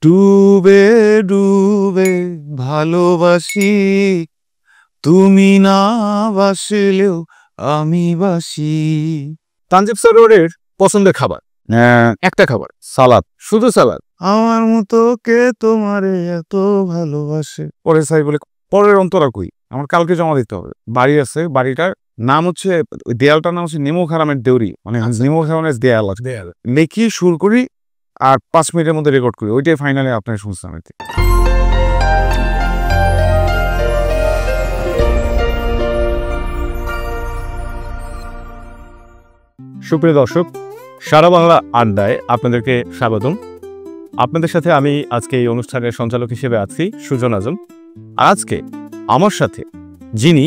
ডুবে ডুবে ভালোবাসি, তুমি না বাসলেও আমি বাসি। তানজিব সরোয়ারের পছন্দের খাবার একটা খাবার, সালাদ, শুধু সালাদ। আমার মতো কে তোমারে এত ভালোবাসে। পরে সাই বলে পরের অন্তরা কই, আমার কালকে জমা দিতে হবে। বাড়ি আছে, বাড়িটার নাম হচ্ছে, ওই দেয়ালটার নাম হচ্ছে নেমো খারামের দেউরি, মানে নেমো খারামের দেয়াল আছে। লিখি সুর করি আর 5 মিনিটের মধ্যে রেকর্ড করি, ওইটাই ফাইনালি আপনার শুনছিলাম আর কি। সুপ্রিয় দর্শক, সারা বাংলা আড্ডায় আপনাদেরকে স্বাগতম। আপনাদের সাথে আমি আজকে এই অনুষ্ঠানের সঞ্চালক হিসেবে আছি সুজন আজম। আজকে আমার সাথে যিনি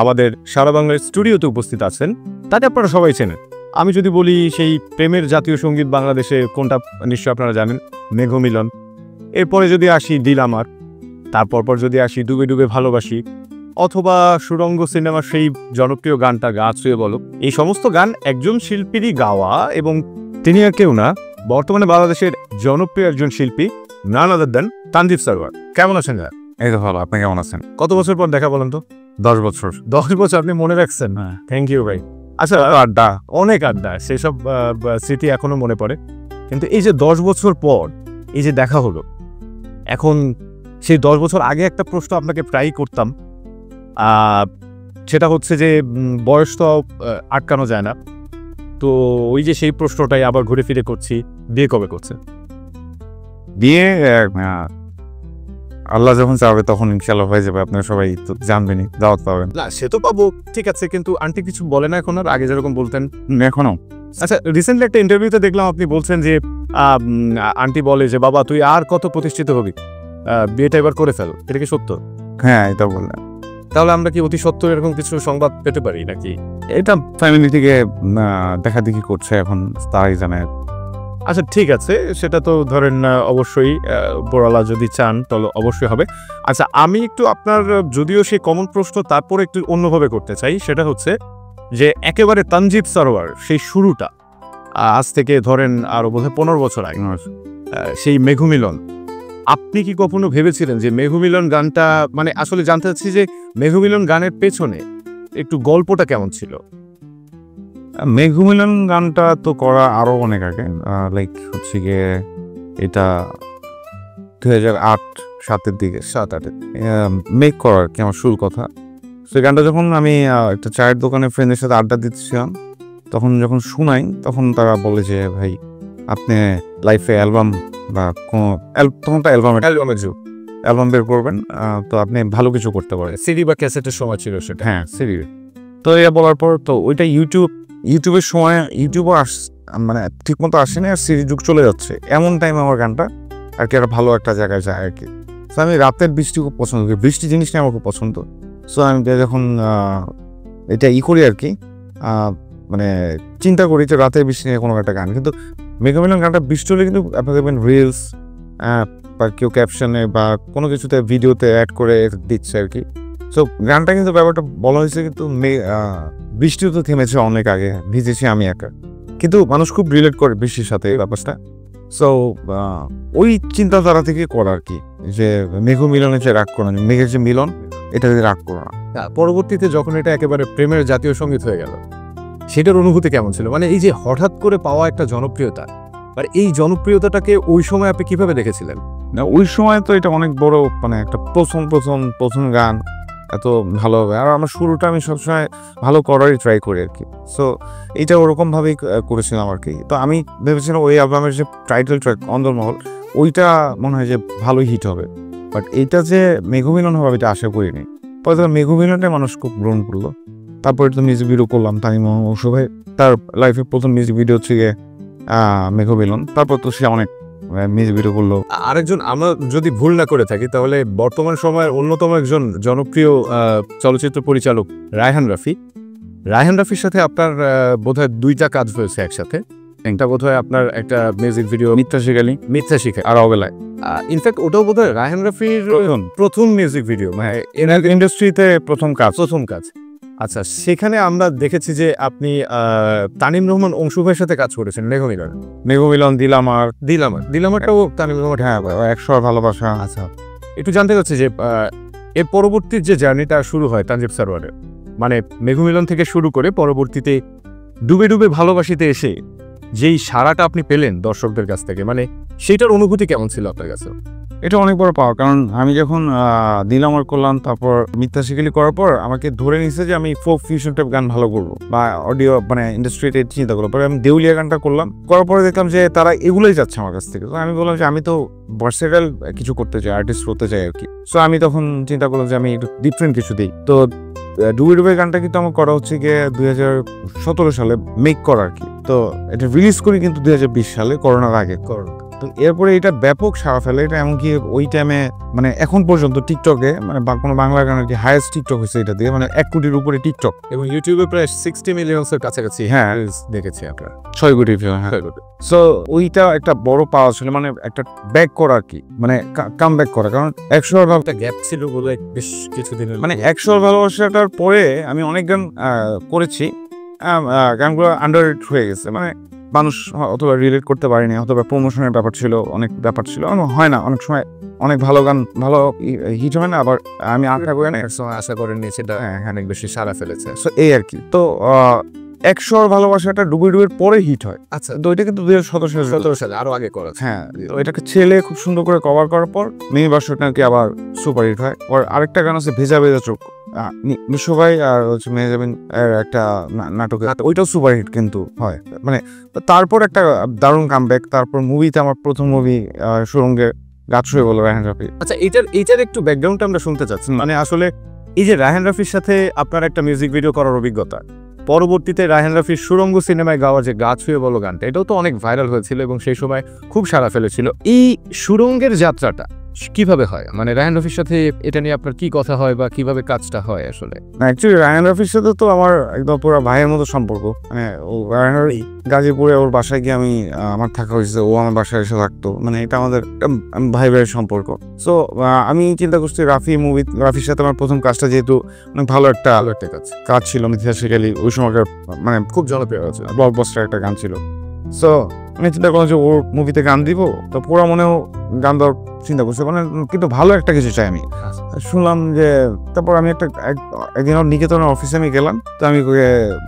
আমাদের সারা বাংলার স্টুডিওতে উপস্থিত আছেন তাকে আপনারা সবাই চেনেন। আমি যদি বলি সেই প্রেমের জাতীয় সঙ্গীত বাংলাদেশে কোনটা, নিশ্চয়ই আপনারা জানেন, মেঘমিলন। এরপরে যদি আসি দিল আমার, তারপর যদি আসি ডুবে ডুবে ভালোবাসি, অথবা সুরঙ্গ সিনেমার সেই জনপ্রিয় গানটা গা ছুঁয়ে বলো। এই সমস্ত গান একজন শিল্পীরই গাওয়া, এবং তিনি আর কেউ না, বর্তমানে বাংলাদেশের জনপ্রিয় একজন শিল্পী, নান আদার দেন তানজিব সরোয়ার। কেমন আছেন? এই তো ভালো, আপনি কেমন আছেন? কত বছর পর দেখা বলেন তো? 10 বছর। 10 বছর আপনি মনে রাখছেন? হ্যাঁ, থ্যাংক ইউ ভাই। আচ্ছা, আড্ডা, অনেক আড্ডা, সেসব স্মৃতি এখনো মনে পড়ে। কিন্তু এই যে 10 বছর পর এই যে দেখা হলো, এখন সেই 10 বছর আগে একটা প্রশ্ন আপনাকে প্রায়ই করতাম, সেটা হচ্ছে যে বয়স তো আটকানো যায় না, তো ওই যে সেই প্রশ্নটাই আবার ঘুরে ফিরে করছি, বিয়ে কবে করছে? বিয়ে আল্লাহ যখন চাবে তখন ইনশাল্লাহ হয়ে যাবে। আপনারা সবাই তো জানবেনই, দাওয়াত পাবেন। না, সে তো পাবো, ঠিক আছে, কিন্তু আন্টি কিছু বলে না এখন আর? আগে যেরকম বলতেন এখনো। আচ্ছা, রিসেন্টলি একটা ইন্টারভিউতে দেখলাম আপনি বলছেন যে আন্টি বলে যে বাবা তুই আর কত প্রতিষ্ঠিত হবি, বিয়েটা এবার করে ফেল। এটা কি সত্য? হ্যাঁ, এটা বললাম। তাহলে আমরা কি অতি সত্য এরকম কিছু সংবাদ পেতে পারি নাকি? এটা ফ্যামিলি থেকে দেখা দেখি করছে, এখন তারাই জানে। আচ্ছা, ঠিক আছে, সেটা তো ধরেন অবশ্যই বোরালা যদি চান তাহলে অবশ্যই হবে। আচ্ছা, আমি একটু আপনার, যদিও সেই কমন প্রশ্ন, তারপরে একটু অন্যভাবে করতে চাই। সেটা হচ্ছে যে একেবারে তানজিব সরোয়ার সেই শুরুটা, আজ থেকে ধরেন আরো বোধহয় 15 বছর আগে, সেই মেঘমিলন, আপনি কি কখনো ভেবেছিলেন যে মেঘমিলন গানটা, মানে আসলে জানতে চাচ্ছি যে মেঘমিলন গানের পেছনে একটু গল্পটা কেমন ছিল? মেঘমিলন গানটা তো করা আরো অনেক আগে, লাইক হচ্ছে গিয়ে এটা 2008-07 দিকে, 7-8 মেক করার কি আমার শুরু কথা। সেই গানটা যখন আমি একটা চায়ের দোকানে ফ্রেন্ডের সাথে আড্ডা দিচ্ছিলাম, তখন যখন শুনাই, তখন তারা বলে যে ভাই আপনি লাইফে অ্যালবাম বা কোনো তখনটা অ্যালবামের যুগ, অ্যালবাম বের করবেন, তো আপনি ভালো কিছু করতে পারেন। সিডি বা ক্যাসেটের সময় ছিল সেটা? হ্যাঁ, সিডি। তো এটা বলার পর তো ওইটা ইউটিউবের সময় ইউটিউবও মানে ঠিক মতো আসেনি, আর সিডি যুগ চলে যাচ্ছে, এমন টাইম আমার গানটা আর কি একটা ভালো একটা জায়গায় যায় আর কি। সো আমি রাতের বৃষ্টি খুব পছন্দ করি, বৃষ্টি জিনিসটা আমার খুব পছন্দ। সো আমি যখন এটা করি আর কি, মানে চিন্তা করি যে রাতের বৃষ্টি নিয়ে কোনো একটা গান। কিন্তু মেঘমিলন গানটা বৃষ্টি হলে কিন্তু আপনারা দেখবেন রিলস বা কেউ ক্যাপশনে বা কোনো কিছুতে ভিডিওতে অ্যাড করে দিচ্ছে আর কি। সো গানটা কিন্তু ব্যাপারটা বলা হয়েছে, কিন্তু বৃষ্টিও তো থেমেছে অনেক আগে, ভিজেছি আমি একা, কিন্তু মানুষ খুব রিলেট করে বৃষ্টির সাথে এই ব্যাপারটা। সো ওই চিন্তাধারা থেকে করা আর কি, যে মেঘমিলনে যে রাগ করা, মেঘের যে মিলন, এটা রাগ করা না। পরবর্তীতে যখন এটা একেবারে প্রেমের জাতীয় সঙ্গীত হয়ে গেল, সেটার অনুভূতি কেমন ছিল? মানে এই যে হঠাৎ করে পাওয়া একটা জনপ্রিয়তা, আর এই জনপ্রিয়তাটাকে ওই সময় আপনি কিভাবে দেখেছিলেন? না, ওই সময় তো এটা অনেক বড়, মানে একটা প্রথম গান এত ভালো হবে, আর আমার শুরুটা আমি সবসময় ভালো করারই ট্রাই করি আর কি। সো এইটা ওরকমভাবেই করেছিলাম আর কি। তো আমি ভেবেছিলাম ওই অ্যালবামের যে টাইটেল ট্র্যাক অন্দরমহল, ওইটা মনে হয় যে ভালোই হিট হবে, বাট এইটা যে মেঘমিলন হবে এটা আশা করিনি। পরে তো মেঘমিলনটা মানুষ খুব গ্রহণ করলো। তারপরে তো মিউজিক ভিডিও করলাম, তামিম ভাই তার লাইফের প্রথম মিউজিক ভিডিও হচ্ছে গিয়ে মেঘমিলন। তারপর তো সে অনেক মিউজিক ভিডিও করলো। আরেকজন, আমরা যদি ভুল না করে থাকি তাহলে বর্তমান সময়ের অন্যতম একজন জনপ্রিয় চলচ্চিত্র পরিচালক রায়হান রাফির সাথে আপনার বোধহয় 2টা কাজ হয়েছে একসাথে। একটা বোধহয় আপনার একটা মিউজিক ভিডিও মিথ্যা শিখাই আর অবেলায়, ইনফ্যাক্ট ওটাও বোধহয় রায়হান রাফির প্রথম মিউজিক ভিডিও, মানে এনার ইন্ডাস্ট্রিতে প্রথম কাজ। আচ্ছা, সেখানে আমরা দেখেছি যে আপনি তানিম রহমান অংশু ভাইয়ের সাথে কাজ করেছেন মেঘমিলন। মেঘমিলন, দিলামারটাও তানিম রহমান। হ্যাঁ, 100 ভালোবাসা। আচ্ছা, একটু জানতে চাচ্ছি যে এর পরবর্তী যে জার্নিটা শুরু হয় তানজিব সারোয়ারের, মানে মেঘমিলন থেকে শুরু করে পরবর্তীতে ডুবে ডুবে ভালোবাসিতে এসে যেই সাড়াটা আপনি পেলেন দর্শকদের কাছ থেকে, মানে সেইটার অনুভূতি কেমন ছিল আপনার কাছে? এটা অনেক বড় পাওয়া, কারণ আমি যখন দিলামার করলাম, তারপর মিথ্যা শিকালি করার পর আমাকে ধরে নিছে যে আমি ফোক ফিউশন টাইপ গান ভালো করবো বা অডিও মানে ইন্ডাস্ট্রিতে চিন্তা করবো। পরে আমি দেউলিয়া গানটা করলাম, করার পরে দেখলাম যে তারা এগুলোই যাচ্ছে আমার কাছ থেকে। তো আমি বললাম যে আমি তো ভার্সেটাইল কিছু করতে চাই, আর্টিস্ট করতে চাই আর কি। সো আমি তখন চিন্তা করলাম যে আমি একটু ডিফারেন্ট কিছু দিই। তো ডুবে ডুবে গানটা কিন্তু আমার করা হচ্ছে গিয়ে 2017 সালে মেক করা আর কি। তো এটা রিলিজ করি কিন্তু 2020 সালে, করোনার আগে। তো এরপরে এটা ব্যাপক সাড়া ফেলে। এটা এমনকি ওই টাইমে মানে এখন পর্যন্ত টিকটকে মানে কোনো বাংলা গানের কি হাইয়েস্ট টিকটক হয়েছে এটা দিয়ে, মানে 1 কোটির উপরে টিকটক, এবং ইউটিউবে প্রায় 60 মিলিয়নের কাছাকাছি হ্যাঁ দেখেছি আপনারা। 6 কোটি ভিউ। হ্যাঁ, সো ওইটা একটা বড় পাওয়া ছিল, মানে একটা ব্যাক করা আর কি, মানে কাম ব্যাক করা। কারণ 100 একটা গ্যাপ ছিল বলে বেশ কিছুদিনের, মানে 100 ভালোবাসাটার পরে আমি অনেক গান করেছি, গানগুলো আন্ডাররেটেড হয়ে গেছে। মানে মানুষ অথবা রিলেট করতে পারেনি, অথবা প্রমোশনের ব্যাপার ছিল, অনেক ব্যাপার ছিল, হয় না অনেক সময় অনেক ভালো গান ভালো হিট হয় না। আবার আমি আশা করি না, আশা করেননি সেটা অনেক বেশি সাড়া ফেলেছে। সো এই আর কি। তো 100 ভালোবাসাটা ডুবে ডুবের পরে হিট হয়। আচ্ছা, তো ওইটা কিন্তু 2017 সালে আরো আগে করা। হ্যাঁ, ওইটাকে ছেলে খুব সুন্দর করে কভার করার পর মিনি ভার্সনটা নাকি আবার সুপার হিট হয়। আর আরেকটা গান আছে ভেজা ভেজা চোখ, মিশু ভাই আর হচ্ছে মেহজাবিন এর একটা নাটকে, ওইটাও সুপার হিট কিন্তু হয়। মানে তারপর একটা দারুণ কামব্যাক। তারপর মুভিতে আমার প্রথম মুভি সুরঙ্গের গাছ শুয়ে বলো রায়হান রাফি। আচ্ছা, এইটার একটু ব্যাকগ্রাউন্ডটা আমরা শুনতে চাচ্ছি। মানে আসলে এই যে রায়হান রাফির সাথে আপনার একটা মিউজিক ভিডিও করার অভিজ্ঞতা, পরবর্তীতে রায়হান রাফির সুরঙ্গ সিনেমায় গাওয়া যে গাছ শুয়ে বলো গানটা, এটাও তো অনেক ভাইরাল হয়েছিল এবং সেই সময় খুব সাড়া ফেলেছিল। এই সুরঙ্গের যাত্রাটা কিভাবে হয়? মানে রায়হান রফির সাথে এটা নিয়ে আপনার কি কথা হয় বা কিভাবে কাজটা হয় আসলে? না, অ্যাকচুয়ালি রায়হান রফির সাথে তো আমার একদম পুরো ভাইয়ের মতো সম্পর্ক। মানে ও রায়হান গাজীপুরে ওর বাসায় গিয়ে আমি আমার থাকা হয়েছে, ও আমার বাসায় এসে থাকতো। মানে এটা আমাদের ভাই ভাইয়ের সম্পর্ক। সো আমি চিন্তা করছি রাফির সাথে আমার প্রথম কাজটা যেহেতু অনেক ভালো একটা কাজ ছিল, মিথিয়াশিকালি ওই সময়কার মানে খুব জনপ্রিয় হয়েছে, ব্লকবাস্টার একটা গান ছিল। সো আমি চিন্তা করলাম যে ওর মুভিতে গান দিব, তো পুরো মনেও গান দেওয়ার চিন্তা করছে, মানে কিন্তু ভালো একটা কিছু চাই আমি। শুনলাম যে তারপর আমি একদিন নিকেতনের অফিসে আমি গেলাম, তো আমি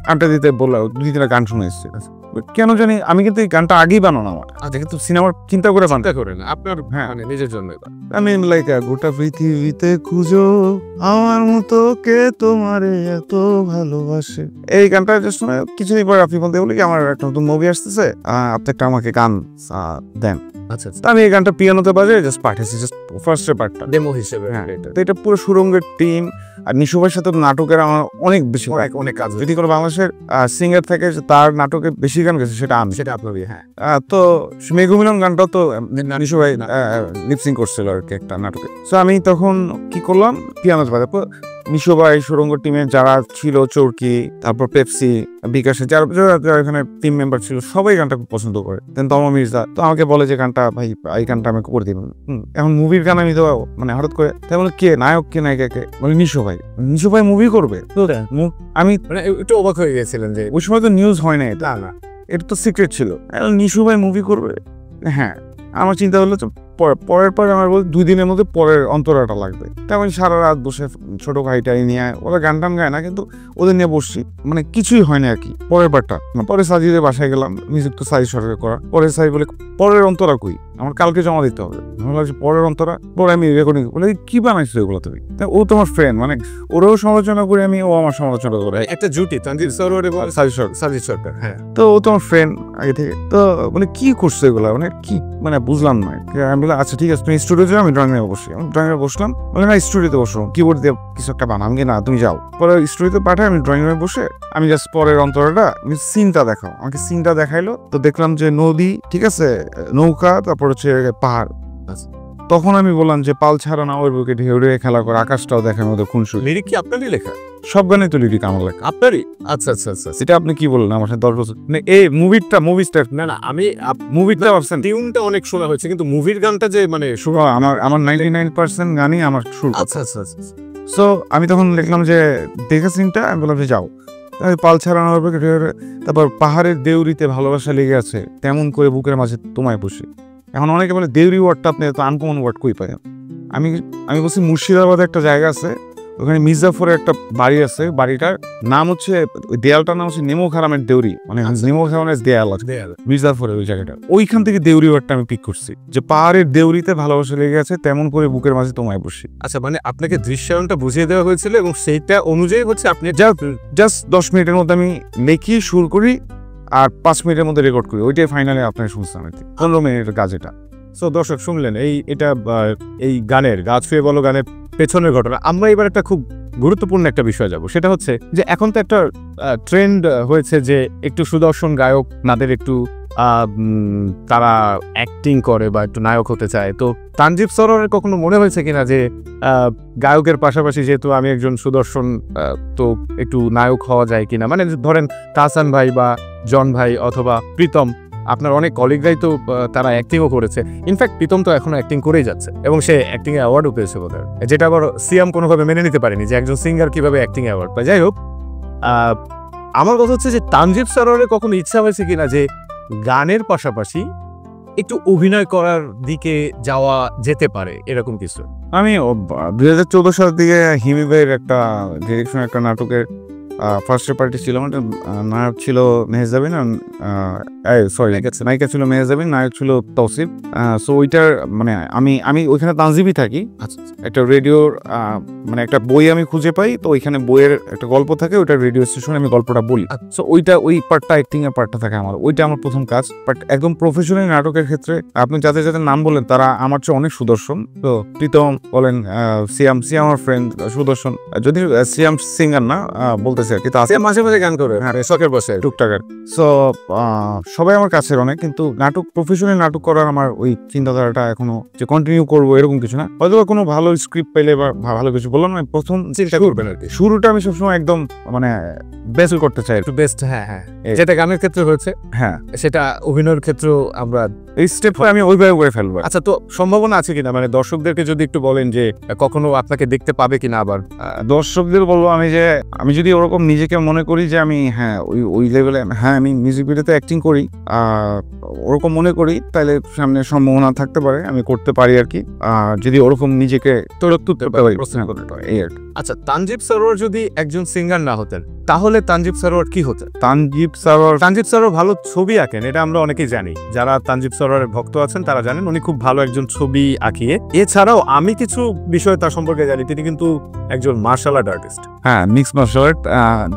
গানটা দিতে বললাম, 2-3টা গান শুনে এসেছি। কেন জানি আমি কিন্তু এই গানটা আগেই বানানো আমার, কিন্তু সিনেমার চিন্তা করে না আপনার, হ্যাঁ নিজের জন্য। আমি লাইক গোটা পৃথিবীতে খুঁজো আমার মতো কে তোমারে এত ভালোবাসে, এই গানটা জাস্ট শুনে কিছুদিন পর রাফি বলতে বলি আমার একটা নতুন মুভি আসতেছে, আপনি একটা আমাকে গান দেন। আচ্ছা, আমি এই গানটা পিয়ানোতে বাজে জাস্ট পাঠিয়েছি, জাস্ট ফার্স্টের পার্টটা ডেমো হিসেবে। হ্যাঁ, তো এটা পুরো সুরঙ্গের টিম আর নিশুভাইয়ের সাথে নাটকের আমার অনেক বেশি অনেক কাজ। যদি কোনো বাংলাদেশের সিঙ্গার থাকে তার নাটকে বেশি গান গেছে সেটা আপনার। হ্যাঁ, তো মেঘমিলন গানটাও তো নিশুভাই লিপসিং করছিল আর কি একটা নাটকে। সো আমি তখন কি করলাম, পিয়ানো বাজে নিশুভাই সুরঙ্গ টিমের যারা ছিল, চরকি, তারপর পেপসি, বিকাশে যারা এখানে টিম মেম্বার ছিল, সবাই গানটা খুব পছন্দ করে। দেন তমা মির্জা তো আমাকে বলে যে গানটা ভাই এই গানটা আমি করে দিব। এখন মুভির গান আমি তো মানে হঠাৎ করে তাই বলে কে নায়ক কে নায়িকাকে বলে নিশুভাই মুভি করবে। তো আমি একটু অবাক হয়ে গেছিলেন যে ওই সময় তো নিউজ হয় না, এটা তো সিক্রেট ছিল, নিশুভাই মুভি করবে। হ্যাঁ, আমার চিন্তা হলো পরের পর আমার বল 2 দিনের মধ্যে পরের অন্তরাটা লাগবে। তেমন সারা রাত বসে ছোট ভাইটাই নিয়ে, ওরা গান টান গায় না কিন্তু ওদের নিয়ে বসছি, মানে কিছুই হয় না আর কি। পরের পারটা পরে সাজিদের বাসায় গেলাম, মিউজিক তো সাজি সরকার করা। পরে সাজি বলে পরের অন্তরা কই, আমার কালকে জমা দিতে হবে। আমার লাগছে পরের অন্তরা, পরে আমি রেকর্ডিং বলে কি বানাইছো এগুলো তুমি? ও তোমার ফ্রেন্ড, মানে ওরাও সমালোচনা করে আমি, ও আমার সমালোচনা করে, একটা জুটি তানজিদ সরোয়ার এবং সাজি সরকার। হ্যাঁ, তো ও তোমার ফ্রেন্ড আগে থেকে, তো মানে কি করছো এগুলো, মানে কি মানে বুঝলাম না। আমি বললাম আচ্ছা ঠিক আছে তুমি স্টুডিও যাও, আমি ড্রয়িং রুমে বসি। আমি ড্রয়িং রুমে বসলাম, বলে না স্টুডিওতে বসো, কিবোর্ড দিয়ে কিছু একটা বানাও। আমি না তুমি যাও। পরে স্টুডিওতে পাঠাই, আমি ড্রয়িং রুমে বসে আমি জাস্ট পরের অন্তরাটা সিনটা দেখাও, আমাকে সিনটা দেখাইলো। তো দেখলাম যে নদী, ঠিক আছে, নৌকা, তারপর হচ্ছে পাহাড়। তখন আমি বললাম যে পাল ছাড়া না ওর বুকে ঢেউ ঢেউ খেলা করে, আকাশটাও দেখার মতো খুনসু। লিরিক কি আপনারই লেখা? সব গানে তো লিরিক আমার লেখা। আপনারই? আচ্ছা আচ্ছা আচ্ছা, সেটা আপনি কি বললেন আমার সাথে 10 বছর এই মুভিটা না আমি মুভিটা ভাবছেন টিউনটা অনেক শোনা হয়েছে, কিন্তু মুভির গানটা যে মানে আমার 99% গানই আমার সুর। আচ্ছা আচ্ছা আচ্ছা, সো আমি তখন লিখলাম যে দেখে সিনটা, আমি বললাম যে যাও, পাল ছাড়ানো হবে, তারপর পাহাড়ের দেউরিতে ভালোবাসা লেগে আছে তেমন করে বুকের মাঝে তোমায় বসে। এখন অনেকে বলে দেউরি ওয়ার্ডটা আপনি এত আনকমন ওয়ার্ড কই পাই? আমি বলছি মুর্শিদাবাদে একটা জায়গা আছে, ওখানে মির্জাফরের একটা বাড়ি আছে, বাড়িটার নাম হচ্ছে, দেয়ালটার নাম হচ্ছে নেমো খারামের দেউরি, মানে নেমো খারামের দেয়াল আছে মির্জাফরের ওই জায়গাটা। ওইখান থেকে দেউরি ওয়ার্ডটা আমি পিক করছি, যে পাহাড়ের দেউরিতে ভালোবাসা লেগে আছে তেমন করে বুকের মাঝে তোমায় বসি। আচ্ছা, মানে আপনাকে দৃশ্যায়নটা বুঝিয়ে দেওয়া হয়েছিল এবং সেইটা অনুযায়ী হচ্ছে আপনি জাস্ট 10 মিনিটের মধ্যে আমি লিখি, সুর করি, আর 5 মিনিটের মধ্যে রেকর্ড করি। ওইটাই ফাইনালি আপনার শুনছিলাম, 15 মিনিটের কাজ এটা। সো দর্শক শুনলেন এই গানের গা ছুঁয়ে বলো গানের পেছনের ঘটনা। আমরা এবার একটা খুব গুরুত্বপূর্ণ একটা বিষয় যাব, সেটা হচ্ছে যে এখন তো একটা ট্রেন্ড হয়েছে যে একটু সুদর্শন গায়ক নাদের একটু তারা অ্যাক্টিং করে বা একটু নায়ক হতে চায়। তো তানজিব সরোয়ারের কখনো মনে হয়েছে কিনা যে গায়কের পাশাপাশি যেহেতু আমি একজন সুদর্শন, তো একটু নায়ক হওয়া যায় কিনা? মানে ধরেন তাহসান ভাই বা জন ভাই অথবা প্রীতম, আপনার অনেক কলিগরাই তো তারা অ্যাক্টিংও করেছে। ইনফ্যাক্ট প্রীতম তো এখনো অ্যাক্টিং করেই যাচ্ছে এবং সে অ্যাক্টিং এ অ্যাওয়ার্ডও পেয়েছে বোধহয়, যেটা আবার সিয়াম কোনোভাবে মেনে নিতে পারেনি যে একজন সিঙ্গার কিভাবে অ্যাক্টিং অ্যাওয়ার্ড পায়। যাই হোক, আমার কথা হচ্ছে যে তানজিব সরোয়ারের কখনো ইচ্ছা হয়েছে কিনা যে গানের পাশাপাশি একটু অভিনয় করার দিকে যাওয়া যেতে পারে, এরকম কিছু? আমি 2014 সালের দিকে হিমি ভাইয়ের একটা ডিরেকশন একটা নাটকের ফার্স্ট পার্টি ছিল, নায়ক ছিল মেহজাবিন, নায়িকা ছিল মেহজাবিন, নায়ক ছিল তৌসিফ। সো ওইটার মানে আমি ওইখানে তানজিবই থাকি। একটা রেডিওর মানে একটা বই আমি খুঁজে পাই, তো ওইখানে বইয়ের একটা গল্প থাকে, ওইটা রেডিও স্টেশনে আমি গল্পটা বলি। সো ওই পার্টটা, অ্যাক্টিং এর পার্টটা থাকে আমার, ওইটা আমার প্রথম কাজ। বাট একদম প্রফেশনাল নাটকের ক্ষেত্রে আপনি যাদের যাদের নাম বলেন তারা আমার চেয়ে অনেক সুদর্শন। তো প্রীতম বলেন, সিয়াম আমার ফ্রেন্ড সুদর্শন, যদি সিয়াম সিঙ্গার না বলতেছে আর কি, মাঝে মাঝে গান করে, হ্যাঁ, শখের বসে টুকটাকার। সো সবাই আমার কাছের অনেক, কিন্তু নাটক প্রফেশনাল নাটক করার আমার ওই চিন্তাধারাটা এখনো যে কন্টিনিউ করবো এরকম কিছু না। হয়তো কোনো ভালো স্ক্রিপ্ট পেলে বা ভালো কিছু বললাম না, প্রথম চেষ্টা করবেন আর কি। শুরুটা আমি সবসময় একদম মানে বেস্ট করতে চাই, একটু বেস্ট। হ্যাঁ হ্যাঁ, যেটা গানের ক্ষেত্রে হয়েছে, হ্যাঁ, সেটা অভিনয়ের ক্ষেত্রেও আমরা এই স্টেপ আমি ওইভাবে করে ফেলবো। আচ্ছা, তো সম্ভাবনা আছে কিনা, মানে দর্শকদেরকে যদি একটু বলেন যে কখনো আপনাকে দেখতে পাবে কিনা? আবার দর্শকদের বলবো আমি যদি ওরকম নিজেকে মনে করি যে আমি হ্যাঁ ওই লেভেলে, হ্যাঁ আমি মিউজিক ভিডিওতে অ্যাক্টিং করি, ওরকম মনে করি, তাহলে সামনে সম্ভাবনা থাকতে পারে আমি করতে পারি আর কি, যদি ওরকম নিজেকে তৈরি করতে পারি। আচ্ছা, তানজিব সরোয়ার যদি একজন সিঙ্গার না হতেন তাহলে তানজিব সরোয়ার কি হতেন? তানজিব সরোয়ার ভালো ছবি আঁকেন, এটা আমরা অনেকেই জানি। যারা তানজিব সরোয়ারের ভক্ত আছেন তারা জানেন উনি খুব ভালো একজন ছবি আঁকিয়ে। এছাড়াও আমি কিছু বিষয় তার সম্পর্কে জানি, তিনি কিন্তু একজন মার্শাল আর্ট আর্টিস্ট। হ্যাঁ, মিক্স মার্শাল আর্ট।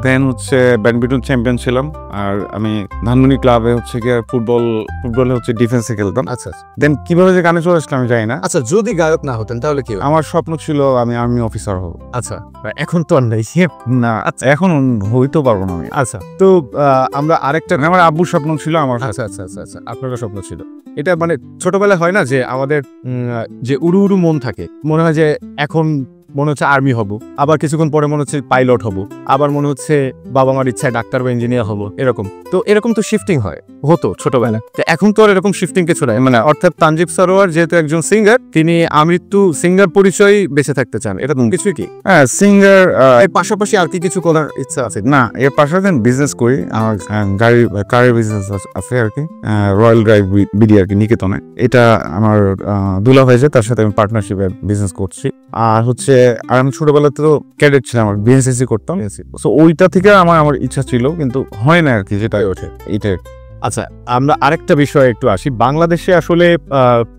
দেন হচ্ছে ব্যাডমিন্টন চ্যাম্পিয়ন ছিলাম, আর আমি ধানমন্ডি ক্লাবে হচ্ছে গিয়ে ফুটবলে হচ্ছে ডিফেন্সে খেলতাম। আচ্ছা, দেন কিভাবে যে গানে চলে আসলাম আমি জানি না। আচ্ছা, যদি গায়ক না হতেন তাহলে কি? আমার স্বপ্ন ছিল আমি আর্মি অফিসার হব। আচ্ছা, এখন তো আর নেই না, এখন হইতেও পারবো না আমি। আচ্ছা, তো আমরা আরেকটা, আমার আব্বুর স্বপ্ন ছিল আমার। আচ্ছা আচ্ছা আচ্ছা আচ্ছা, আপনারও স্বপ্ন ছিল। এটা মানে ছোটবেলায় হয় না যে আমাদের যে উড়ু উড়ু মন থাকে, মনে হয় যে এখন মনে হচ্ছে আর্মি হব, আবার কিছুক্ষণ পরে মনে হচ্ছে পাইলট হব, আবার মনে হচ্ছে বাবা মার ইচ্ছায় ডাক্তার বা ইঞ্জিনিয়ার হব, এরকম তো শিফটিং হতো ছোটবেলায়। তো এখন তো আর এরকম শিফটিং কিছু নাই, মানে অর্থাৎ তানজিব সরোয়ার যেহেতু একজন সিঙ্গার, তিনি আমৃত্যু সিঙ্গার পরিচয় বেঁচে থাকতে চান, এটা কিছুই কি? হ্যাঁ, সিঙ্গার এর পাশাপাশি আর কি কিছু করার ইচ্ছা আছে? না, এর পাশাপাশি বিজনেস করি, আমার কারের বিজনেস আছে আর কি, রয়্যাল ড্রাইভ বিডি আর কি, নিকেতনে। এটা আমার দুলা হয়েছে, তার সাথে আমি পার্টনারশিপে বিজনেস করছি। আর হচ্ছে আমি ছোটবেলাতে তো ক্যাডেট ছিলাম, আমার বিএনসিসি করতাম। সো ওইটা থেকে আমার ইচ্ছা ছিল, কিন্তু হয় না আর কি, যেটাই ওঠে এইটাই। আচ্ছা, আমরা আরেকটা বিষয়ে একটু আসি। বাংলাদেশে আসলে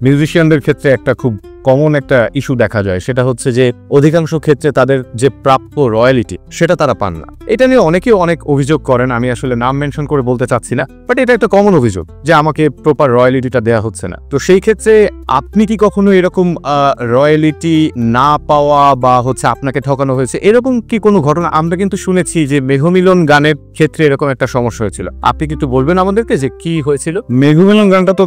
মিউজিশিয়ানদের ক্ষেত্রে একটা খুব কমন একটা ইস্যু দেখা যায়, সেটা হচ্ছে যে অধিকাংশ ক্ষেত্রে তাদের যে প্রাপ্য রয়্যালিটি সেটা তারা পান না। এটা নিয়ে অনেকেই অনেক অভিযোগ করেন, আমি আসলে নাম মেনশন করে বলতে চাচ্ছি না, বাট এটা একটা কমন অভিযোগ যে আমাকে প্রপার রয়্যালিটিটা দেওয়া হচ্ছে না। তো সেই ক্ষেত্রে আপনি কি কখনো এরকম রয়্যালিটি না পাওয়া বা হচ্ছে আপনাকে ঠকানো হয়েছে, এরকম কি কোনো ঘটনা? আমরা কিন্তু শুনেছি যে মেঘমিলন গানের ক্ষেত্রে এরকম একটা সমস্যা হয়েছিল, আপনি কিন্তু বলবেন আমাদেরকে যে কি হয়েছিল? মেঘমিলন গানটা তো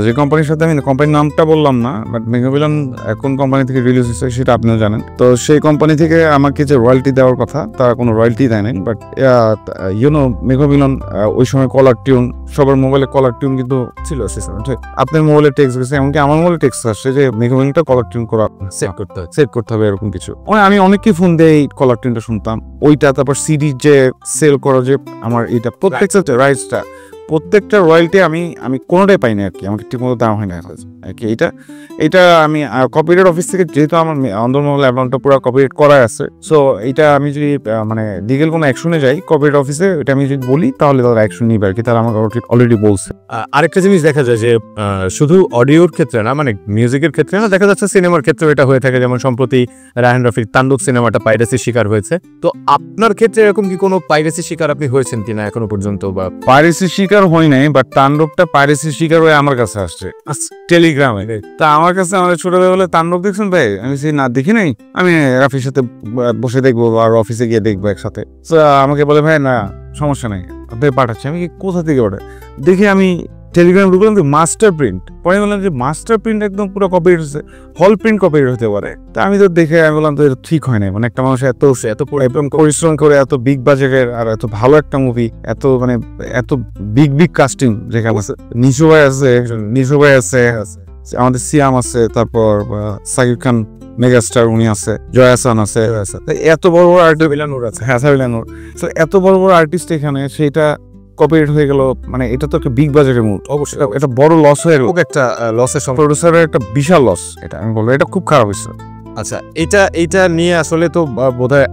যে কোম্পানির সাথে, আমি কোম্পানির নামটা বললাম না, বাট মেঘমিলন কোন কোম্পানি থেকে রিলিজ হয়েছে সেটা আপনিও জানেন। তো সেই কোম্পানি থেকে আমাকে যে রয়্যালটি দেওয়ার কথা তারা কোনো রয়্যালটি দেয় নাই। বাট ইউনো মেঘমিলন ওই সময় কলার টিউন, সবার মোবাইলে কলার টিউন কিন্তু ছিল সিস্টেম। আপনার মোবাইলে টেক্সট গেছে, এমনকি আমার মোবাইলে টেক্সট আসছে যে মেঘমিলনটা কলার টিউন করা সেট করতে হবে এরকম কিছু। আমি অনেককে ফোন দিয়ে এই কলার টিউনটা শুনতাম, ওইটা। তারপর সিডি যে সেল করা, যে আমার এটা প্রত্যেকটা রাইটসটা, প্রত্যেকটা রয়্যালটি আমি কোনোটাই পাইনি আর কি, আমাকে ঠিকমতো দেওয়া হয় না আর কি। এটা আমি কপিরাইট অফিস থেকে, যেহেতু আমার অন্দরমহল অ্যাকাউন্টটা পুরো কপিরাইট করা আছে, সো এটা আমি যদি মানে লিগেল কোনো অ্যাকশনে যাই কপিরাইট অফিসে, এটা আমি যদি বলি তাহলে তারা অ্যাকশন নিবে আর কি, তারা আমাকে অলরেডি বলছে। আরেকটা জিনিস দেখা যায় যে শুধু অডিওর ক্ষেত্রে না, মানে মিউজিকের ক্ষেত্রে না, দেখা যাচ্ছে সিনেমার ক্ষেত্রে এটা হয়ে থাকে। যেমন সম্প্রতি রায়হান রাফির তাণ্ডব সিনেমাটা পাইরেসির শিকার হয়েছে। তো আপনার ক্ষেত্রে এরকম কি কোনো পাইরেসির শিকার আপনি হয়েছেন কিনা এখনো পর্যন্ত? বা পাইরেসির শিকার হয় নাই, বাট তাণ্ডবটা পাইরেসির শিকার হয়ে আমার কাছে আসছে টেলিগ্রামে। তা আমার কাছে, আমাদের ছোটবেলা বলে তাণ্ডব দেখছেন ভাই, আমি সেই না দেখি নাই, আমি রাফির সাথে বসে দেখবো আর অফিসে গিয়ে দেখবো একসাথে। আমাকে বলে ভাই না সমস্যা নাই, আপনি পাঠাচ্ছি। আমি কোথা থেকে পাঠাই দেখি, আমি টেলিগ্রাম ঢুকলাম, মাস্টার প্রিন্ট। পরে বললাম যে মাস্টার প্রিন্ট একদম পুরো কপিরাইট হচ্ছে, হল প্রিন্ট কপিরাইট হতে পারে। তা আমি তো দেখে আমি বললাম তো এটা ঠিক হয় না। মানে একটা মানুষ এত পরিশ্রম করে এত বিগ বাজেটের আর এত ভালো একটা মুভি, এত বিগ কাস্টিং, যেখানে নিশু ভাই আছে, আমাদের সিয়াম আছে, তারপর সাকিব খান মেগাস্টার উনি আছে, জয়া হাসান আছে, এত বড় বড় আর্টিস্ট, হ্যাঁ সাবিলানুর। তো এত বড় বড় আর্টিস্ট এখানে, সেটা কপিরাইট হয়ে গেল। মানে এটা তো একটা বিগ বাজেটের মুভ, অবশ্যই এটা বড় লস হয়ে গেল, একটা লসের প্রডিউসারের একটা বিশাল লস। এটা আমি বলবো এটা খুব খারাপ হয়েছে। আচ্ছা, এইটা নিয়ে আসলে তো বোধহয়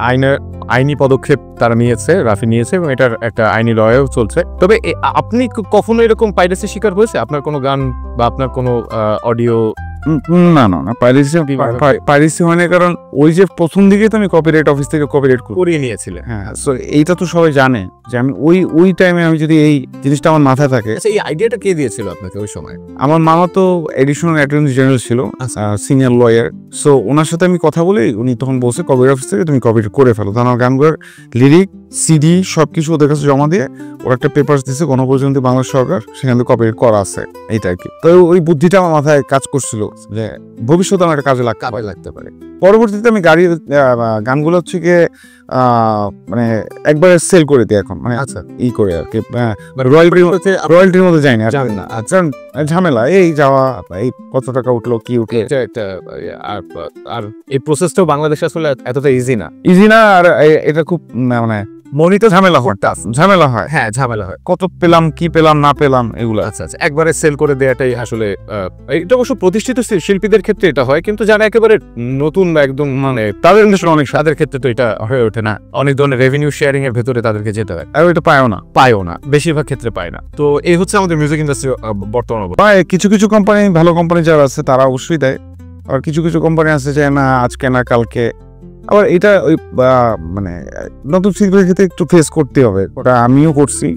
আইনি পদক্ষেপ তারা নিয়েছে, রাফি নিয়েছে, এবং এটার একটা আইনি লড়াইও চলছে। তবে আপনি কখনো এরকম পাইরেসির শিকার হয়েছে? আপনার কোনো গান বা আপনার কোনো অডিও? না, পাইরেসি হয় না, কারণ ওই যে প্রথম দিকে তো আমি কপিরাইট অফিস থেকে কপিরাইট করিয়ে নিয়েছিলাম। হ্যাঁ, সো এইটা তো সবাই জানে যে আমি ওই টাইমে আমি যদি এই জিনিসটা আমার মাথায় থাকে। আচ্ছা, এই আইডিয়াটা কে দিয়েছিল আপনাকে ওই সময়? আমার মামা তো এডিশনাল অ্যাটর্নি জেনারেল ছিল, সিনিয়র লয়ার। সো ওনার সাথে আমি কথা বলে উনি তখন বলছে কপিরাইট অফিস থেকে তুমি কপিরাইট করে ফেলো। তখন আমার গানগুলোর লিরিক, সিডি সবকিছু ওদের কাছে জমা দিয়ে ওরা একটা পেপারস দিচ্ছে, গণপ্রজাতন্ত্রী বাংলাদেশ সরকার, সেখানে কপিরাইট করা আছে, এইটা আর কি। তো ওই বুদ্ধিটা আমার মাথায় কাজ করছিল যে ভবিষ্যতে আমার একটা কাজে লাগতে পারে। পরবর্তীতে আমি গানগুলো হচ্ছে গিয়ে মানে একবারে সেল করে দিই এখন, মানে আচ্ছা করে আর কি, রয়্যালটির মধ্যে যাই না, কারণ ঝামেলা এই যাওয়া, এই কত টাকা উঠলো কি উঠলো, আর এই প্রসেসটাও বাংলাদেশে আসলে এতটা ইজি না। আর এটা খুব মানে মনিতে ঝামেলা হয়, হ্যাঁ ঝামেলা হয়, কত পেলাম কি পেলাম না পেলাম এগুলো। আচ্ছা, একবারে সেল করে দেওয়াটাই আসলে, এটা অবশ্য প্রতিষ্ঠিত শিল্পীদের ক্ষেত্রে এটা হয়, কিন্তু যারা একেবারে নতুন বা একদম মানে তাদের ক্ষেত্রে তো এটা হয়ে ওঠে না। অনেক ধরনের রেভিনিউ শেয়ারিং এর ভেতরে তাদেরকে যেতে হয়, আর ওইটা পায়ও না, বেশিরভাগ ক্ষেত্রে পায় না। তো এই হচ্ছে আমাদের মিউজিক ইন্ডাস্ট্রি বর্তমান অবস্থা। কিছু কোম্পানি, ভালো কোম্পানি যারা আছে তারা অবশ্যই দেয়, আর কিছু কোম্পানি আছে যে না আজকে না কালকে। আবার এটা ওই মানে নতুন শিল্পীর ক্ষেত্রে একটু ফেস করতে হবে, ওটা আমিও করছি,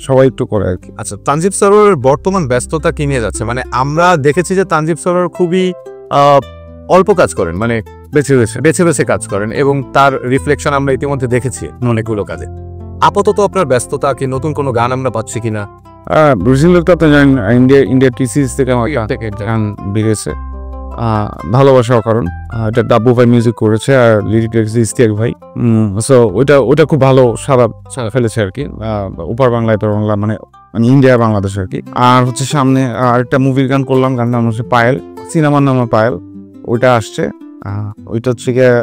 সবাই একটু করে আর কি। আচ্ছা, তানজিব সরোয়ারের বর্তমান ব্যস্ততা কি নিয়ে যাচ্ছে? মানে আমরা দেখেছি যে তানজিব সরোয়ার খুবই অল্প কাজ করেন, মানে বেছে বেছে কাজ করেন, এবং তার রিফ্লেকশন আমরা ইতিমধ্যে দেখেছি অনেকগুলো কাজে। আপাতত আপনার ব্যস্ততা কি, নতুন কোনো গান আমরা পাচ্ছি কিনা? ব্রাজিলের তো আপনি জানেন, ইন্ডিয়া টিসিস থেকে আমার গান বেরিয়েছে, ভালোবাসার কারণ, এটা ডাব্বু ভাই মিউজিক করেছে আর লিরিক লিখেছে ইস্তিয়াক ভাই। সো ওটা খুব ভালো সারা ফেলেছে আর কি, উপর বাংলা এপার বাংলা, মানে ইন্ডিয়া বাংলাদেশ আর কি। আর হচ্ছে সামনে আরেকটা মুভির গান করলাম, গানটার নাম হচ্ছে পায়েল, সিনেমার নাম পায়েল, ওইটা আসছে। ওইটা হচ্ছে গিয়ে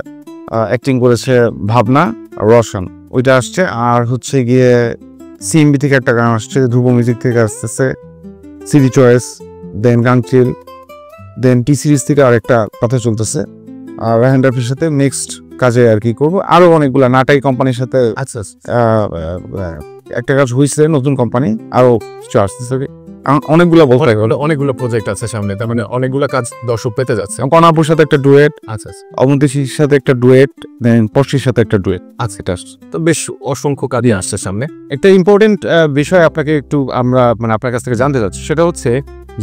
অ্যাক্টিং করেছে ভাবনা রোশন, ওইটা আসছে। আর হচ্ছে গিয়ে সিএমবি থেকে একটা গান আসছে, ধ্রুব মিউজিক থেকে আসতেছে, সিডি চয়েস, দেন গাংচিল, দেন টি সিরিজ থেকে আরেকটা কথা চলতেছে, আর রায়হান রাফির সাথে নেক্সট কাজে আর কি করবো। আরো অনেকগুলা নাটাই কোম্পানির সাথে একটা কাজ হয়েছে, নতুন কোম্পানি, আরো অনেকগুলো প্রজেক্ট আছে সামনে, তার মানে অনেকগুলো কাজ দর্শক পেতে যাচ্ছে। কনাপুর সাথে একটা ডুয়েট, অবন্তীর সাথে একটা ডুয়েট, দেন পশ্চির সাথে একটা ডুয়েট আছে। তো বেশ অসংখ্য কাজই আসছে সামনে। একটা ইম্পর্টেন্ট বিষয় আপনাকে একটু আমরা মানে আপনার কাছ থেকে জানতে চাচ্ছি, সেটা হচ্ছে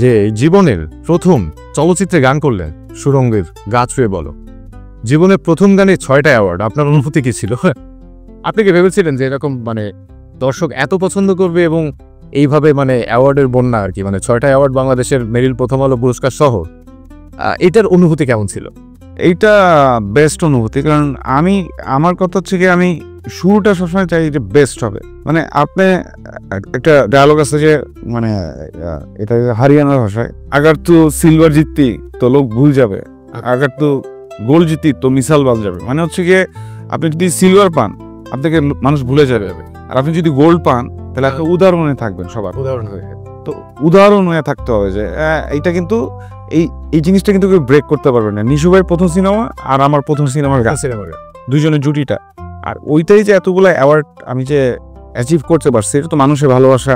যে জীবনের প্রথম চলচ্চিত্রে গান করলেন সুরঙ্গের গা ছুঁয়ে বলো। জীবনের প্রথম গানে 6টা অ্যাওয়ার্ড, আপনার অনুভূতি কি ছিল? আপনি কি ভেবেছিলেন যে এরকম মানে দর্শক এত পছন্দ করবে এবং এইভাবে মানে অ্যাওয়ার্ডের বন্যা আর কি, মানে 6টা অ্যাওয়ার্ড বাংলাদেশের মেরিল, প্রথম আলো পুরস্কার সহ এটার অনুভূতি কেমন ছিল? এইটা বেস্ট অনুভূতি, কারণ আমার কথা হচ্ছে কি, আমি শুরুটা সবসময় চাই যে বেস্ট হবে। মানে আপনি একটা ডায়লগ আছে যে, মানে এটা হরিয়ানার ভাষায়, আগার তো সিলভার জিততি তো লোক ভুল যাবে, আগার তো গোল্ড জিততি তো মিসাল বাল যাবে। মানে হচ্ছে গিয়ে আপনি যদি সিলভার পান আপনাকে মানুষ ভুলে যাবে, আর আপনি যদি গোল্ড পান তাহলে আপনি উদাহরণে থাকবেন, সবার উদাহরণ হয়ে তো উদাহরণ হয়ে থাকতে হবে যে এইটা কিন্তু এই জিনিসটা কিন্তু কেউ ব্রেক করতে পারবে না। নিশু ভাইয়ের প্রথম সিনেমা আর আমার প্রথম সিনেমার গান, দুইজনের জুটিটা, আর ওইটাই যে এতগুলো অ্যাওয়ার্ড আমি যে অ্যাচিভ করতে পারছি, এটা তো মানুষের ভালোবাসা।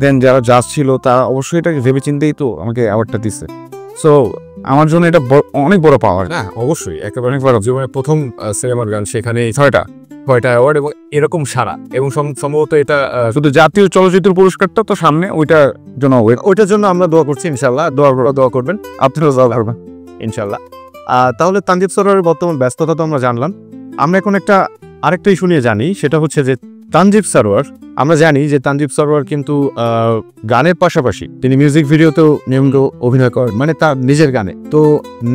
দেন যারা জাজ ছিল তারা অবশ্যই এটাকে ভেবে চিন্তেই তো আমাকে অ্যাওয়ার্ডটা দিচ্ছে। সো আমার জন্য এটা অনেক বড় পাওয়ার। না অবশ্যই, একেবারে জীবনের প্রথম সিনেমার গান, সেখানে 6টা অ্যাওয়ার্ড এবং এরকম সারা, এবং সম্ভবত এটা শুধু জাতীয় চলচ্চিত্র পুরস্কারটা তো সামনে, ওইটার জন্য আমরা দোয়া করছি, ইনশাল্লাহ দোয়া করবেন, আপনারা দোয়া করবেন ইনশাল্লাহ। তাহলে তানজিব সরোয়ারের বর্তমান ব্যস্ততা তো আমরা জানলাম। আমরা এখন আরেকটা ইস্যু নিয়ে জানি, সেটা হচ্ছে যে তানজিব সরোয়ার, আমরা জানি যে তানজিব সরোয়ার কিন্তু গানের পাশাপাশি তিনি মিউজিক ভিডিওতেও নিয়মিত অভিনয় করেন, মানে তার নিজের গানে। তো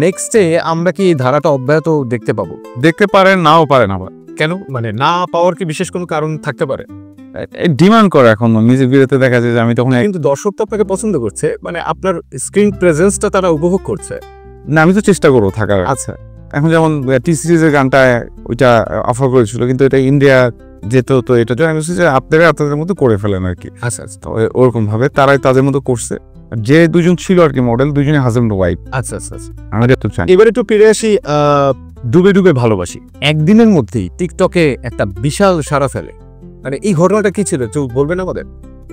নেক্সটে আমরা কি এই ধারাটা অব্যাহত দেখতে পাবো? দেখতে পারেন, নাও পারেন। আবার কেন, মানে না পাওয়ার কি বিশেষ কোনো কারণ থাকতে পারে? ডিমান্ড করে এখন মিউজিক ভিডিওতে দেখা যায় যে আমি তখন, কিন্তু দর্শক তো আপনাকে পছন্দ করছে, মানে আপনার স্ক্রিন প্রেজেন্সটা তারা উপভোগ করছে। না, আমি তো চেষ্টা করবো থাকার। আচ্ছা, এখন যেমন টি সিরিজের গানটা ওইটা অফার করেছিল, কিন্তু এটা ইন্ডিয়া যেত, তো এটা জন্য আমি বলছি যে আপনাদের মতো করে ফেলেন আর কি। আচ্ছা আচ্ছা, তো ওরকম ভাবে তারাই তাদের মতো করছে। যে দুজন ছিল আর কি মডেল, দুজনে হাজব্যান্ড ওয়াইফ। আচ্ছা আচ্ছা আচ্ছা, আমাদের তো চাই। এবার একটু ফিরে আসি ডুবে ডুবে ভালোবাসি। একদিনের মধ্যেই টিকটকে একটা বিশাল সাড়া ফেলে, মানে এই ঘটনাটা কি ছিল একটু বলবেন আমাদের?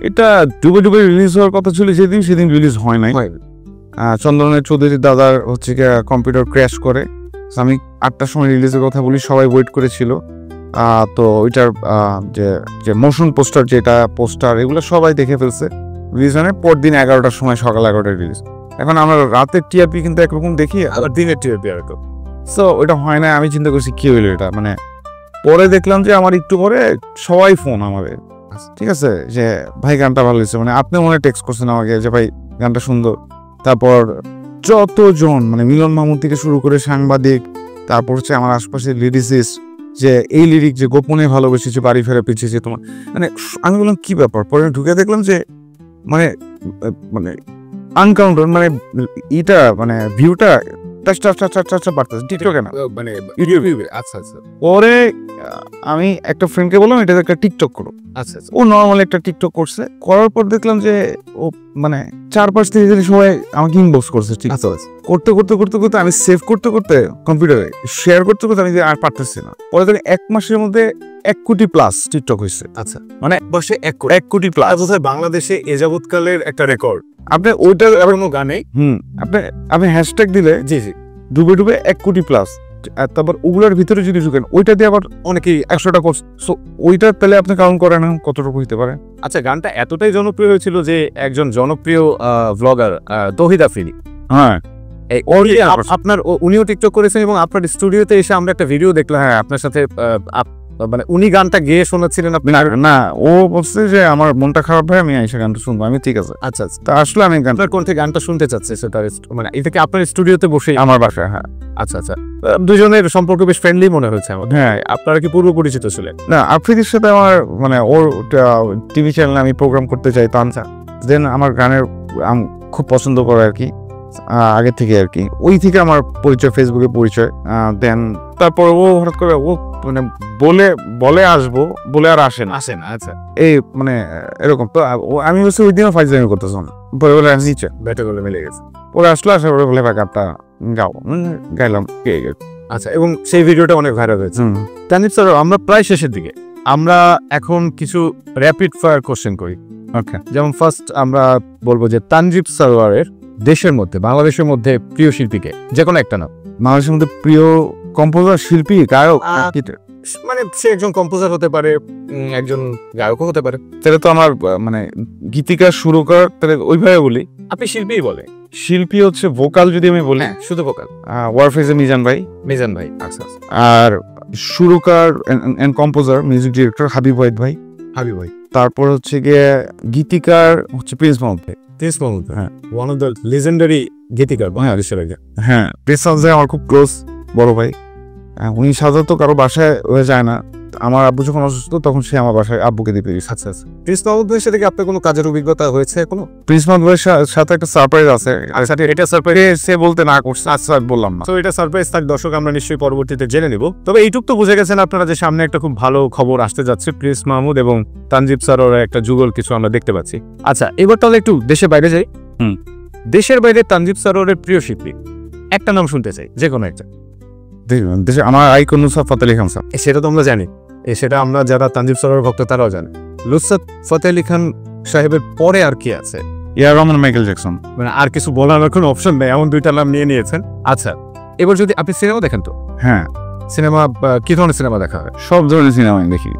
এটা ডুবে ডুবে রিলিজ হওয়ার কথা ছিল সেদিন রিলিজ হয় নাই। চন্দনের চৌধুরী দাদার হচ্ছে কম্পিউটার ক্র্যাশ করে। আমি 8টার সময় রিলিজের কথা বলি, সবাই ওয়েট করেছিল। তো ওইটার যে মোশন পোস্টার, যেটা পোস্টার, এগুলো সবাই দেখে ফেলছে। রিলিজ হয় পরদিন 11টার সময়, সকাল 11টায় রিলিজ। এখন আমরা রাতের টিআরপি কিন্তু একরকম দেখি, আবার দিনের টিআরপি এরকম। সো ওইটা হয় না। আমি চিন্তা করছি কি হইলো এটা, মানে পরে দেখলাম যে আমার একটু পরে সবাই ফোন আমাদের, ঠিক আছে, যে ভাই গানটা ভালো হয়েছে, মানে আপনি মনে টেক্সট করছেন আমাকে যে ভাই গানটা সুন্দর। তারপর যতজন, মানে মিলন মাহমুদ থেকে শুরু করে সাংবাদিক, তারপর হচ্ছে আমার আশপাশে লিরিসিস্ট, যে এই লিরিক যে গোপনে ভালোবেসেছে বাড়ি ফেরা পিছিয়েছে তোমার, মানে আমি বললাম কি ব্যাপার। পরে ঢুকে দেখলাম যে মানে আনকাউন্টেড, মানে এটা মানে ভিউটা টিকটকে না, মানে ইউটিউবে। আচ্ছা আচ্ছা, পরে আমি একটা ফ্রেন্ডকে বললাম এটা একটা টিকটক করো। আচ্ছা, ও নর্মাল একটা টিকটক করছে, করার পর দেখলাম যে ও মানে 4-5 থেকে সবাই আমাকে ইনবক্স করছে। ঠিক আছে, করতে করতে করতে করতে আমি সেভ করতে করতে কম্পিউটারে শেয়ার করতে করতে আমি আর পারতেছি না। পরে দেখি 1 মাসের মধ্যে 1 কোটি প্লাস টিকটক হয়েছে। আচ্ছা, মানে বসে 1 কোটি প্লাস। বাংলাদেশে এ যাবৎকালের একটা রেকর্ড। আপনি ওইটা কোনো গানে আপনি হ্যাশট্যাগ দিলে, জি জি, ডুবে ডুবে 1 কোটি প্লাস। আর তারপর ওগুলোর ভিতরে যদি ঢুকেন, ওইটা দিয়ে আবার অনেকেই 100টা করছে। সো ওইটা তাহলে আপনি কাউন্ট করেন কতটুকু হইতে পারে। আচ্ছা, গানটা এতটাই জনপ্রিয় হয়েছিল যে একজন জনপ্রিয় ব্লগার তৌহিদ আফ্রিদি, হ্যাঁ, উনিও টিকটক করেছেন এবং আপনার স্টুডিওতে এসে আমরা একটা ভিডিও দেখলাম। হ্যাঁ, আপনার সাথে মানে উনি গানটা গেয়ে শোনাচ্ছিলেন আপনি? না, ও বলছে যে আমার মনটা খারাপ হয়, আমি এসে গানটা শুনবো। আমি ঠিক আছে। আচ্ছা আচ্ছা, তা আসলে আমি আপনার কণ্ঠে গানটা শুনতে চাচ্ছে, সেটা মানে এটা কি আপনার স্টুডিওতে বসে? আমার বাসায়, হ্যাঁ। আচ্ছা আচ্ছা, দুজনের সম্পর্ক বেশ ফ্রেন্ডলি মনে হয়েছে আমার। হ্যাঁ, আপনারা কি পূর্ব পরিচিত ছিলেন? না, আফ্রিদির সাথে আমার মানে ওর টিভি চ্যানেলে আমি প্রোগ্রাম করতে চাই, দেন আমার গানের খুব পছন্দ করে আর কি, আগে থেকে আর কি। ওই থেকে আমার পরিচয়, ফেসবুকে পরিচয়। দেন তারপর ও হঠাৎ করে ও মানে বলে আসবো বলে আর আসে না। আচ্ছা, এই মানে এরকম। তো আমি বলছি ওই দিনও ফাইজলামি করতেছ না, পরে বলে নিচে ব্যাটে করে মিলে গেছে। পরে আসলো, আসার পরে বলে ভাই গানটা গাও, গাইলাম। আচ্ছা, এবং সেই ভিডিওটা অনেক ভাইরাল হয়েছে। তানজিব স্যার, আমরা প্রায় শেষের দিকে, আমরা এখন কিছু র্যাপিড ফায়ার কোশ্চেন করি। ওকে, যেমন ফার্স্ট আমরা বলবো যে তানজিব সরোয়ারের দেশের মধ্যে, বাংলাদেশের মধ্যে প্রিয় শিল্পীকে, যে কোনো একটা নাম। বাংলাদেশের মধ্যে প্রিয় কম্পোজার, শিল্পী, গায়ক, মানে সে একজন কম্পোজার হতে পারে, একজন গায়কও হতে পারে। তাহলে তো আমার মানে গীতিকার, সুরকার, তাহলে ওইভাবে বলি। আপনি শিল্পী বলে, শিল্পী হচ্ছে ভোকাল যদি আমি বলি, শুধু ভোকাল, ওয়ারফেজে মিজান ভাই। আচ্ছা। আর সুরকার and composer, music director Habib Wahid ভাই। হাবিব ভাই। তারপর হচ্ছে গিয়ে গীতিকার হচ্ছে প্রিন্স মাহমুদ ভাই। প্রিন্স মাহমুদ, হ্যাঁ। ওয়ান অফ দ্য লেজেন্ডারি গীতিকার বাংলাদেশের একজন। হ্যাঁ, প্রিন্স মাহমুদ আমার খুব ক্লোজ বড় ভাই। উনি সাধারণত কারো বাসায় হয়ে যায় না, আমার আব্বু যখন অসুস্থ তখন সে আমার বাসায় আব্বুকে দিয়ে পেয়েছে। আচ্ছা আচ্ছা, প্রিন্স মাহমুদ ভাইয়ের সাথে কি আপনার কোনো কাজের অভিজ্ঞতা হয়েছে কোনো? প্রিন্স মাহমুদ ভাইয়ের সাথে একটা সারপ্রাইজ আছে, আচ্ছা, এটা সারপ্রাইজ। সে বলতে না করছে, আচ্ছা বললাম না। তো এটা সারপ্রাইজ থাক, দর্শক আমরা নিশ্চয়ই পরবর্তীতে জেনে নেব। তবে এইটুক তো বুঝে গেছেন আপনারা যে সামনে একটা খুব ভালো খবর আসতে যাচ্ছে, প্রিন্স মাহমুদ এবং তানজিব স্যারের একটা যুগল কিছু আমরা দেখতে পাচ্ছি। আচ্ছা, এবার তাহলে একটু দেশের বাইরে যাই। দেশের বাইরে তানজিব স্যারের প্রিয় শিল্পী একটা নাম শুনতে চাই, যে কোনো একটা। দেশে আমার আইকন নুসরাত ফতেহ আলী খান স্যার। সেটা তো আমরা জানি, সেটা আমরা যারা তানজিব স্যারের ভক্ত তারাও জানে। নুসরাত ফতেহ আলী খান সাহেবের পরে আর কি আছে? ইয়ার রহমান, মাইকেল জ্যাকসন। মানে আর কিছু বলার কোনো অপশন নেই, এমন দুইটা নাম নিয়ে নিয়েছেন। আচ্ছা, এবার যদি আপনি সিনেমা দেখেন তো, হ্যাঁ, সিনেমা কি ধরনের সিনেমা দেখা হয়? সব ধরনের সিনেমা আমি দেখি।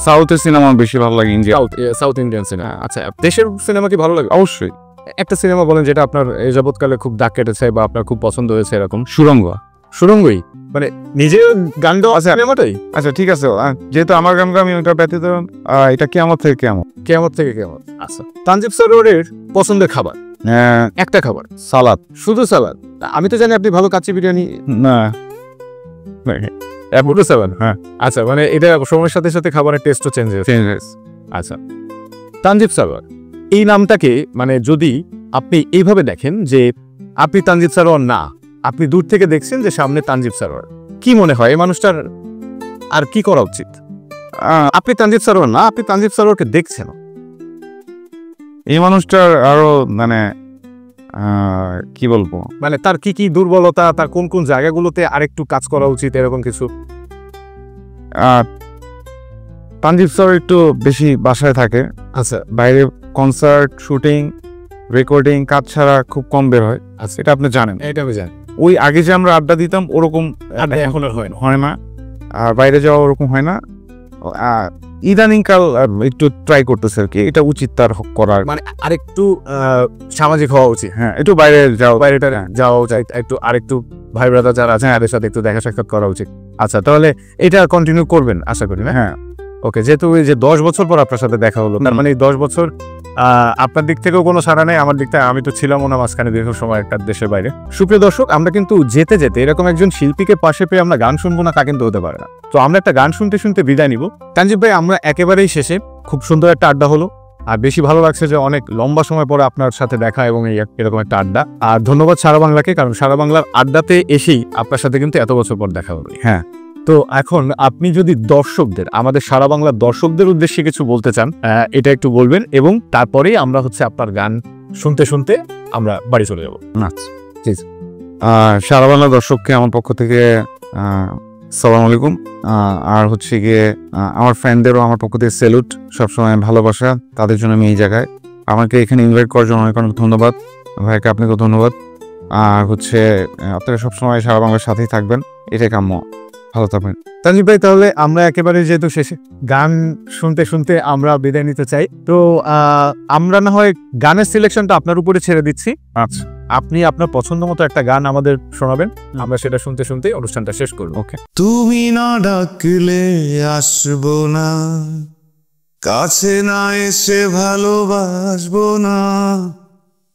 সাউথের সিনেমা বেশি ভালো লাগে, ইন্ডিয়া। South Indian cinema. আচ্ছা, দেশের সিনেমা কি ভালো লাগে? অবশ্যই। একটা সিনেমা বলেন যেটা আপনার এই যাবৎকালে খুব দাগ কেটেছে বা আপনার খুব পছন্দ হয়েছে এরকম। সুরঙ্গ। সুরঙ্গই মানে নিজে গান দেওয়া সিনেমাটাই? আচ্ছা ঠিক আছে, যেহেতু আমার গান আমি ওটা ব্যতীত, এটা কেমন থেকে কেমন। কেমন থেকে কেমন। আচ্ছা, তানজিব স্যারের পছন্দের খাবার একটা খাবার? সালাদ। শুধু সালাদ? আমি তো জানি আপনি ভালো কাচ্চি বিরিয়ানি। না, বুটো সালাদ। হ্যাঁ। আচ্ছা, মানে এটা সময়ের সাথে সাথে খাবারের টেস্টও চেঞ্জ হয়েছে। আচ্ছা, তানজিব স্যার এই নামটাকে মানে যদি আপনি এইভাবে দেখেন যে আপনি তানজিব স্যার না, আপনি দূর থেকে দেখছেন যে সামনে তানজিব স্যার, কি মনে হয় এই মানুষটার আর কি করা উচিত? আপনি তানজিব স্যার না, আপনি তানজিব স্যারকে দেখছেন, এই মানুষটার আরো মানে কি বলবো, মানে তার কি কি দুর্বলতা, তার কোন কোন জায়গাগুলোতে আরেকটু কাজ করা উচিত, এরকম কিছু? তানজিব স্যার একটু বেশি বাসায় থাকে। আচ্ছা, বাইরে কনসার্ট, শুটিং, রেকর্ডিং কাজ ছাড়া খুব কম বের হয়। আচ্ছা, এটা আপনি জানেন। এটা আমি জানি। ওই আগে যে আমরা আড্ডা দিতাম ওরকম এখন আর হয় না, আর বাইরে যাওয়া ওরকম হয় না। ইদানিং কাল একটু ট্রাই করতেছে আর কি, এটা উচিত তার করার, মানে আরেকটু সামাজিক হওয়া উচিত। হ্যাঁ, একটু বাইরে বাইরেটা যাওয়া উচিত, একটু আরেকটু ভাই ব্রাদার যারা আছে তাদের সাথে একটু দেখা সাক্ষাৎ করা উচিত। আচ্ছা, তাহলে এটা কন্টিনিউ করবেন আশা করি না? হ্যাঁ, ওকে। যেহেতু ওই যে 10 বছর পর আপনার সাথে দেখা হলো, তার মানে এই 10 বছর আপনার দিক থেকেও কোনো সাড়া নেই, আমার দিক থেকে আমি তো ছিলাম না মাঝখানে দীর্ঘ সময় একটা দেশের বাইরে। সুপ্রিয় দর্শক, আমরা কিন্তু যেতে যেতে এরকম একজন শিল্পীকে পাশে পেয়ে আমরা গান শুনবো না তা কিন্তু হতে পারে না। তো আমরা একটা গান শুনতে শুনতে বিদায় নিব। তানজিব ভাই, আমরা একেবারেই শেষে, খুব সুন্দর একটা আড্ডা হলো, আর বেশি ভালো লাগছে যে অনেক লম্বা সময় পরে আপনার সাথে দেখা এবং এরকম একটা আড্ডা। আর ধন্যবাদ সারা বাংলাকে, কারণ সারা বাংলার আড্ডাতে এসেই আপনার সাথে কিন্তু এত বছর পর দেখা হবে। হ্যাঁ। তো এখন আপনি যদি দর্শকদের, আমাদের সারা বাংলার দর্শকদের উদ্দেশ্যে কিছু বলতে চান, এটা একটু বলবেন, এবং তারপরেই আমরা হচ্ছে আপনার গান শুনতে শুনতে আমরা বাড়ি চলে যাব। সারা বাংলা দর্শককে আমার পক্ষ থেকে সালাম আলাইকুম। আর হচ্ছে গিয়ে আমার ফ্রেন্ডদেরও আমার পক্ষ থেকে স্যালুট, সবসময় ভালোবাসা তাদের জন্য আমি এই জায়গায়। আমাকে এখানে ইনভাইট করার জন্য অনেক অনেক ধন্যবাদ ভাইকে, আপনাকেও ধন্যবাদ। আর হচ্ছে আপনারা সবসময় সারা বাংলার সাথেই থাকবেন, এটাই কাম্য। ভালো থাকবেন তানজিব ভাই। তাহলে আমরা একেবারে যেহেতু শেষে গান শুনতে শুনতে আমরা বিদায় নিতে চাই, তো আমরা না হয় গানের সিলেকশনটা আপনার উপরে ছেড়ে দিচ্ছি। আচ্ছা, আপনি আপনার পছন্দ মতো একটা গান আমাদের শোনাবেন, আমরা সেটা শুনতে শুনতে অনুষ্ঠানটা শেষ করব। ওকে। তুমি না ডাকলে আসবো না, কাছে না এসে ভালোবাসবো না,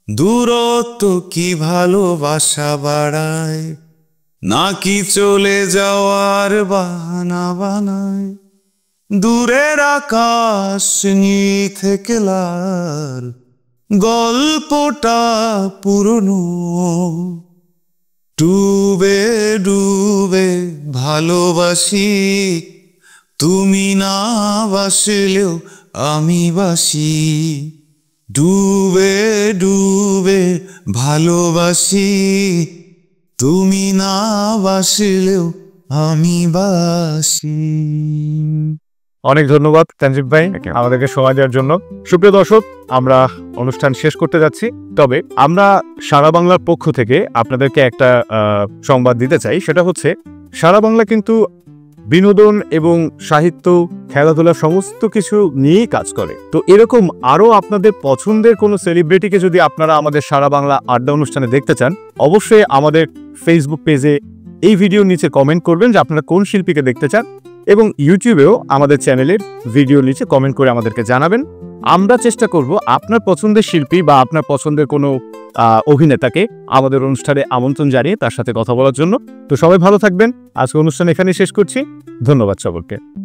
দূরত্ব কি ভালোবাসা বাড়ায়, নাকি চলে যাওয়ার বাহানা বানায়, দূরের আকাশ নিয়ে থেকে লাল, গল্পটা পুরনো, ডুবে ডুবে ভালোবাসি, তুমি না বাসলেও আমি বাসি, ডুবে ডুবে ভালোবাসি, তুমি না বাসলেও আমি বাসি। অনেক ধন্যবাদ তানজিব ভাই আমাদেরকে সময় দেওয়ার জন্য। সুপ্রিয় দর্শক, আমরা অনুষ্ঠান শেষ করতে যাচ্ছি, তবে আমরা সারা বাংলার পক্ষ থেকে আপনাদেরকে একটা সংবাদ দিতে চাই। সেটা হচ্ছে সারা বাংলা কিন্তু বিনোদন এবং সাহিত্য, খেলাধুলা সমস্ত কিছু নিয়েই কাজ করে। তো এরকম আরও আপনাদের পছন্দের কোনো সেলিব্রিটিকে যদি আপনারা আমাদের সারা বাংলা আড্ডা অনুষ্ঠানে দেখতে চান, অবশ্যই আমাদের ফেসবুক পেজে এই ভিডিওর নিচে কমেন্ট করবেন যে আপনারা কোন শিল্পীকে দেখতে চান, এবং ইউটিউবেও আমাদের চ্যানেলের ভিডিওর নিচে কমেন্ট করে আমাদেরকে জানাবেন। আমরা চেষ্টা করব আপনার পছন্দের শিল্পী বা আপনার পছন্দের কোনো অভিনেতাকে আমাদের অনুষ্ঠানে আমন্ত্রণ জানিয়ে তার সাথে কথা বলার জন্য। তো সবাই ভালো থাকবেন। আজকে অনুষ্ঠান এখানেই শেষ করছি। ধন্যবাদ সকলকে।